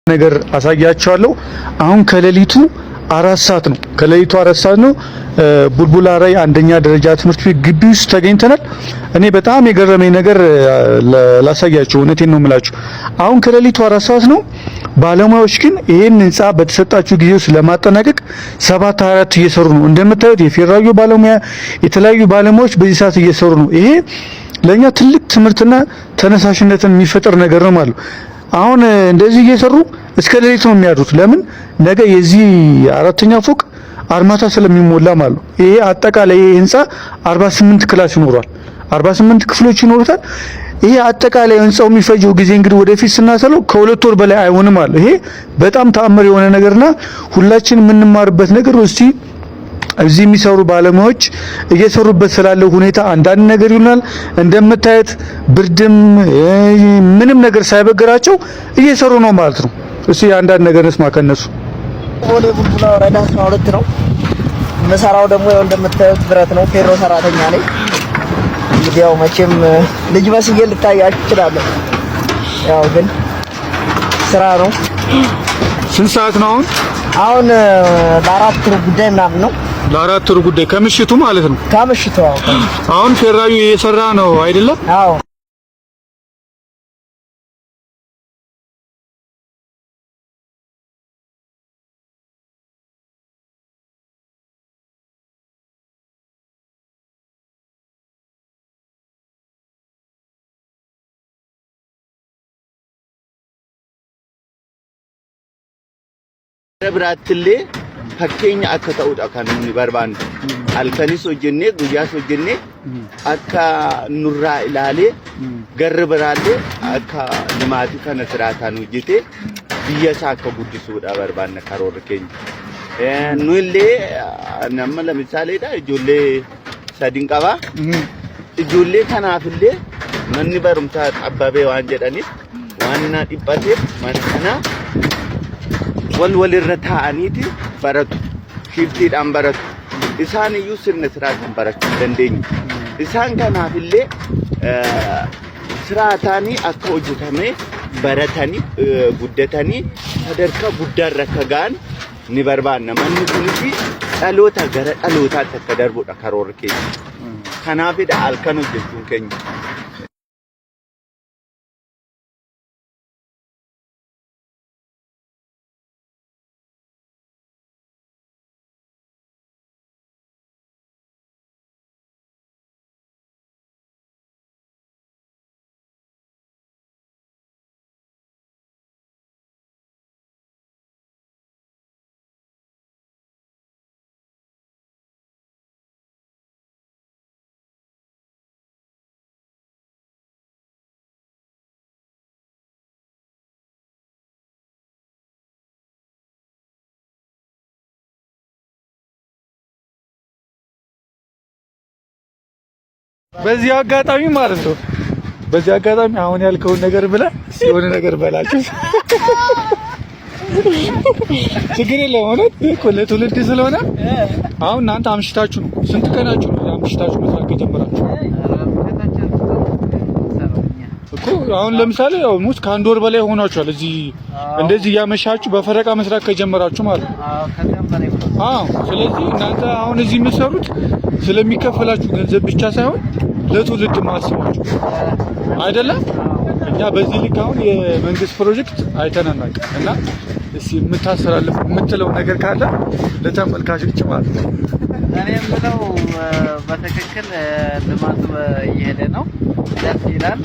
ነገር አሳያችኋለሁ። አሁን ከሌሊቱ 4 ሰዓት ነው። ከሌሊቱ 4 ሰዓት ነው። ቡልቡላ ራይ አንደኛ ደረጃ ትምህርት ቤት ግቢ ውስጥ ተገኝተናል። እኔ በጣም የገረመኝ ነገር ላሳያችሁ፣ እውነቴን ነው የምላችሁ። አሁን ከሌሊቱ 4 ሰዓት ነው። ባለሙያዎች ግን ይሄን ህንጻ በተሰጣችሁ ጊዜ ውስጥ ለማጠናቀቅ 7/24 እየሰሩ ነው። እንደምታዩት የፌራዩ ባለሙያ፣ የተለያዩ ባለሙያዎች በዚህ ሰዓት እየሰሩ ነው። ይሄ ለኛ ትልቅ ትምህርትና ተነሳሽነትን የሚፈጥር ነገር ነው ማለት ነው። አሁን እንደዚህ እየሰሩ እስከ ሌሊት ነው የሚያድሩት። ለምን ነገ የዚህ አራተኛ ፎቅ አርማታ ስለሚሞላ ማለት ነው። ይሄ አጠቃላይ ይሄ ህንጻ 48 ክላስ ይኖራል፣ 48 ክፍሎች ይኖሩታል። ይሄ አጠቃላይ ህንጻው የሚፈጀው ጊዜ እንግዲህ ወደፊት ስናሰለው ከ2 ወር በላይ አይሆንም ማለት ነው። ይሄ በጣም ተአምር የሆነ ነገርና ሁላችን የምንማርበት ነገር ነው። እስቲ እዚህ የሚሰሩ ባለሙያዎች እየሰሩበት ስላለው ሁኔታ አንዳንድ ነገር ይሆናል። እንደምታዩት ብርድም ምንም ነገር ሳይበግራቸው እየሰሩ ነው ማለት ነው። እስቲ አንዳንድ ነገር እንስማ ከነሱ። ወደ ቡልቡላ ወረዳ 12 ነው መሰራው። ደግሞ እንደምታዩት ብረት ነው። ፌሮ ሰራተኛ ነኝ። እንግዲህ ያው መቼም ልጅ መስዬ ልታያችሁ እችላለሁ። ያው ግን ስራ ነው። ስንት ሰዓት ነው አሁን? ለአራት ሩብ ጉዳይ ምናምን ነው። ለአራት ሩብ ጉዳይ ከምሽቱ ማለት ነው። ከምሽቱ አሁን ፌራዩ እየሰራ ነው አይደለም? አዎ። ብራትሌ fakkeenya akka ta'udha kan inni barbaannu. Halkanis hojjennee guyyaas hojjennee akka nurraa ilaalee garri biraallee akka limaatii kana siraataan hojjetee biyya isaa akka guddisuudha barbaanna karoora keenya. Nu illee nama lamisaaleedha, ijoollee 3 qaba. Ijoollee kanaafillee manni barumsaa xabbabee waan jedhaniif waan dhiphateef mana kana walirra taa'aniiti baratu, shiftiidhaan baratu. Isaan iyyuu sirna siraataan barachuu dandeenyu. Isaan kanaafillee siraataanii akka hojjetamee baratanii guddatanii sadarkaa guddaarra akka ga'an ni barbaanna. Manni kunis dhaloota gara dhalootaatti akka darbudha karoora keenya. Kanaafidha halkan hojjechuun keenya. በዚህ አጋጣሚ ማለት ነው። በዚህ አጋጣሚ አሁን ያልከውን ነገር ብለህ የሆነ ነገር በላችሁ። ችግር የለም ማለት እኮ ለትውልድ ስለሆነ አሁን እናንተ አምሽታችሁ ነው። ስንት ቀናችሁ ነው አምሽታችሁ መስራት ከጀመራችሁ? እኮ አሁን ለምሳሌ ያው ሙስ ከአንድ ወር በላይ ሆኗችኋል። እዚህ እንደዚህ እያመሻችሁ በፈረቃ መስራት ከጀመራችሁ ማለት ነው። አዎ። ስለዚህ እናንተ አሁን እዚህ የምትሰሩት ስለሚከፈላችሁ ገንዘብ ብቻ ሳይሆን ለትውልድ ማስባችሁ አይደለም። እኛ በዚህ ልክ አሁን የመንግስት ፕሮጀክት አይተናናቅ እና እስኪ የምታስተላልፉ የምትለው ነገር ካለ ለተመልካቾች ማለት ነው። እኔ የምለው በትክክል ልማቱ እየሄደ ነው፣ ደስ ይላል።